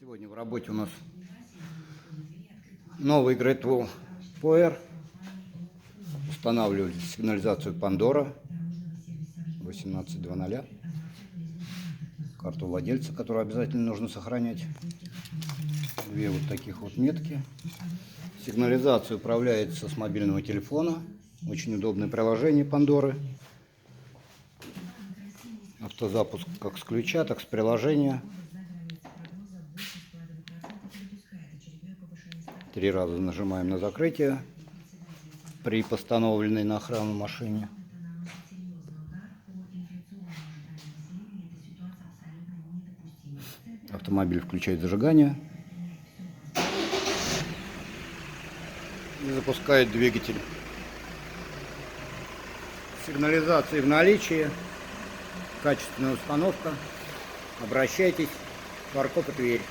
Сегодня в работе у нас новый Great Wall Power. Устанавливали сигнализацию Pandora 18.2.0. Карту владельца, которую обязательно нужно сохранять. Две вот таких вот метки. Сигнализация управляется с мобильного телефона. Очень удобное приложение Pandora. Автозапуск как с ключа, так с приложения. 3 раза нажимаем на закрытие при постановленной на охрану машине. Автомобиль включает зажигание и запускает двигатель. Сигнализация в наличии, качественная установка. Обращайтесь. Фаркоп и Тверь.